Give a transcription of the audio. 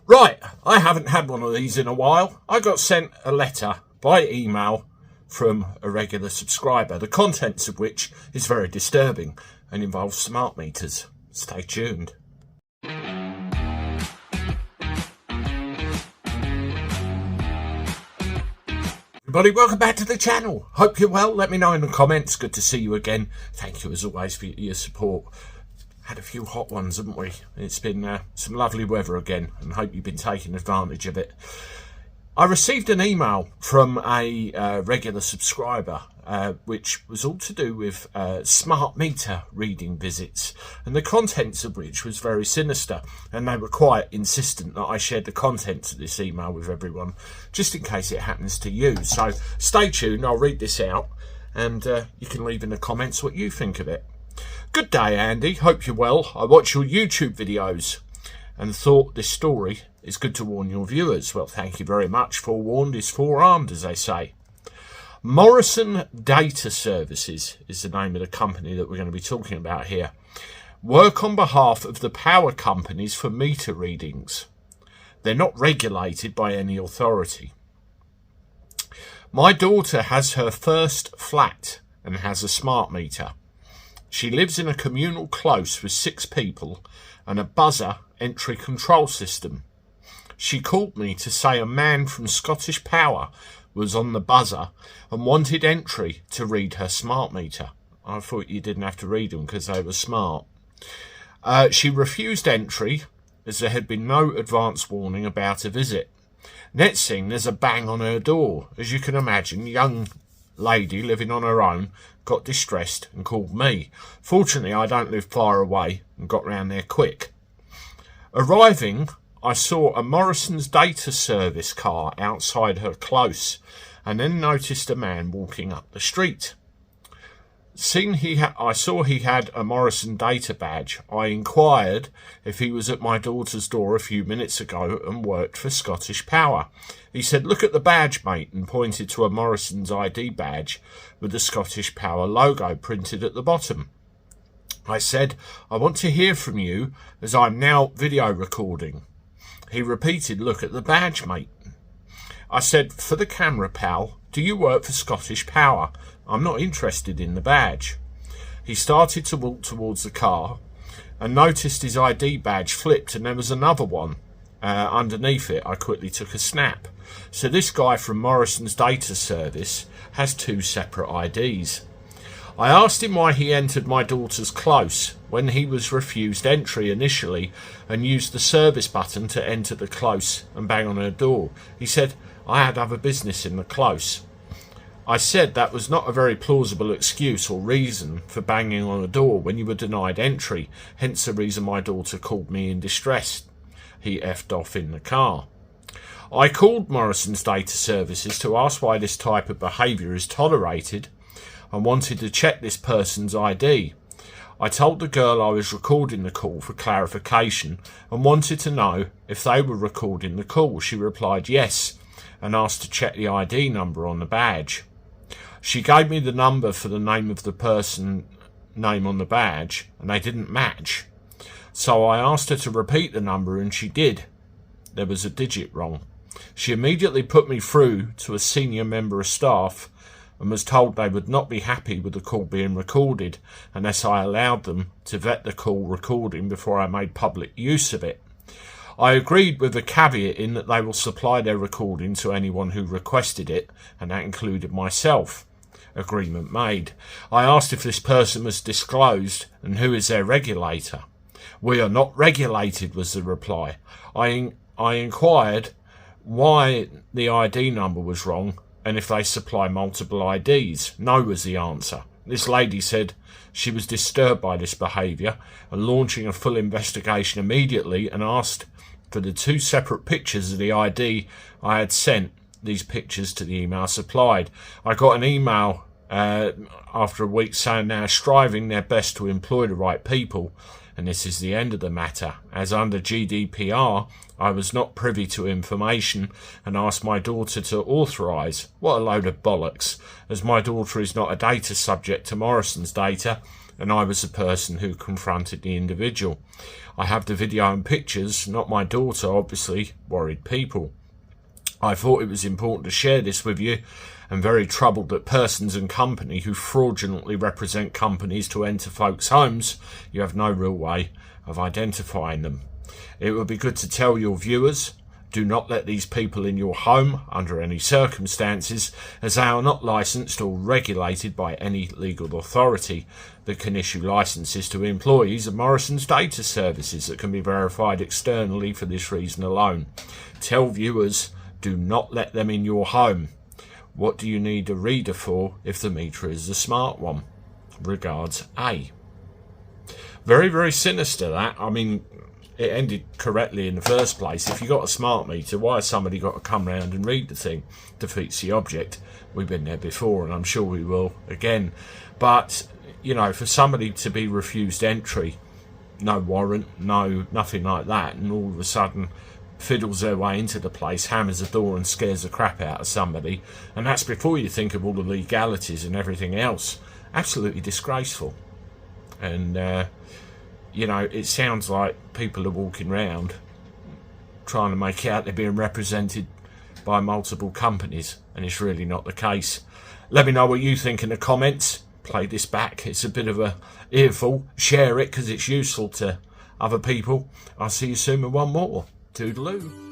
Right, I haven't had one of these in a while. I got sent a letter by email from a regular subscriber, the contents of which is very disturbing and involves smart meters. Stay tuned. Everybody, welcome back to the channel. Hope you're well. Let me know in the comments. Good to see you again. Thank you as always for your support. Had a few hot ones, haven't we? It's been some lovely weather again, and hope you've been taking advantage of it. I received an email from a regular subscriber, which was all to do with smart meter reading visits, and the contents of which was very sinister, and they were quite insistent that I shared the contents of this email with everyone, just in case it happens to you. So stay tuned, I'll read this out, and you can leave in the comments what you think of it. Good day, Andy. Hope you're well. I watch your YouTube videos and thought this story is good to warn your viewers. Well, thank you very much. Forewarned is forearmed, as they say. Morrison Data Services is the name of the company that we're going to be talking about here. Work on behalf of the power companies for meter readings. They're not regulated by any authority. My daughter has her first flat and has a smart meter. She lives in a communal close with 6 people and a buzzer entry control system. She called me to say a man from Scottish Power was on the buzzer and wanted entry to read her smart meter. I thought you didn't have to read them because they were smart. She refused entry as there had been no advance warning about a visit. Next thing, there's a bang on her door. As you can imagine, young lady living on her own got distressed and called me. Fortunately, I don't live far away and got round there quick. Arriving, I saw a Morrison's Data Service car outside her close and then noticed a man walking up the street. I saw he had a Morrison Data badge. I inquired if he was at my daughter's door a few minutes ago and worked for Scottish Power. He said, "Look at the badge, mate," and pointed to a Morrison's ID badge with the Scottish Power logo printed at the bottom. I said, "I want to hear from you as I'm now video recording." He repeated, "Look at the badge, mate." I said, "For the camera, pal, do you work for Scottish Power? I'm not interested in the badge." He started to walk towards the car and noticed his ID badge flipped and there was another one underneath it. I quickly took a snap. So this guy from Morrison's Data Service has 2 separate IDs. I asked him why he entered my daughter's close when he was refused entry initially and used the service button to enter the close and bang on her door. He said, "I had other business in the close." I said that was not a very plausible excuse or reason for banging on a door when you were denied entry, hence the reason my daughter called me in distress. He effed off in the car. I called Morrison's Data Services to ask why this type of behaviour is tolerated and wanted to check this person's ID. I told the girl I was recording the call for clarification and wanted to know if they were recording the call. She replied yes and asked to check the ID number on the badge. She gave me the number for the name of the person name on the badge and they didn't match. So I asked her to repeat the number and she did. There was a digit wrong. She immediately put me through to a senior member of staff and was told they would not be happy with the call being recorded unless I allowed them to vet the call recording before I made public use of it. I agreed with a caveat in that they will supply their recording to anyone who requested it, and that included myself. Agreement made. I asked if this person was disclosed and who is their regulator. "We are not regulated," was the reply. I inquired why the ID number was wrong and if they supply multiple IDs. "No," was the answer. This lady said she was disturbed by this behaviour and launching a full investigation immediately and asked for the 2 separate pictures of the ID I had sent these pictures to the email supplied. I got an email after a week saying they are striving their best to employ the right people And this is the end of the matter, as under GDPR I was not privy to information and asked my daughter to authorise. What a load of bollocks, as my daughter is not a data subject to Morrison's data, and I was the person who confronted the individual. I have the video and pictures, not my daughter, obviously. Worried people. I thought it was important to share this with you. I'm very troubled that persons and company who fraudulently represent companies to enter folks' homes, you have no real way of identifying them. It would be good to tell your viewers, do not let these people in your home under any circumstances, as they are not licensed or regulated by any legal authority that can issue licenses to employees of Morrison's data services that can be verified externally for this reason alone. Tell viewers, do not let them in your home. What do you need a reader for if the meter is a smart one? Regards, A. Very, very sinister, that. I mean, it ended correctly in the first place. If you got a smart meter, why has somebody got to come round and read the thing? Defeats the object. We've been there before, and I'm sure we will again. But, you know, for somebody to be refused entry, no warrant, nothing like that, and all of a sudden fiddles their way into the place, hammers the door and scares the crap out of somebody, and that's before you think of all the legalities and everything else. Absolutely disgraceful. And you know, it sounds like people are walking around trying to make out they're being represented by multiple companies, and it's really not the case. Let me know what you think in the comments. Play this back. It's a bit of a earful. Share it because it's useful to other people. I'll see you soon with one more. Toodaloo.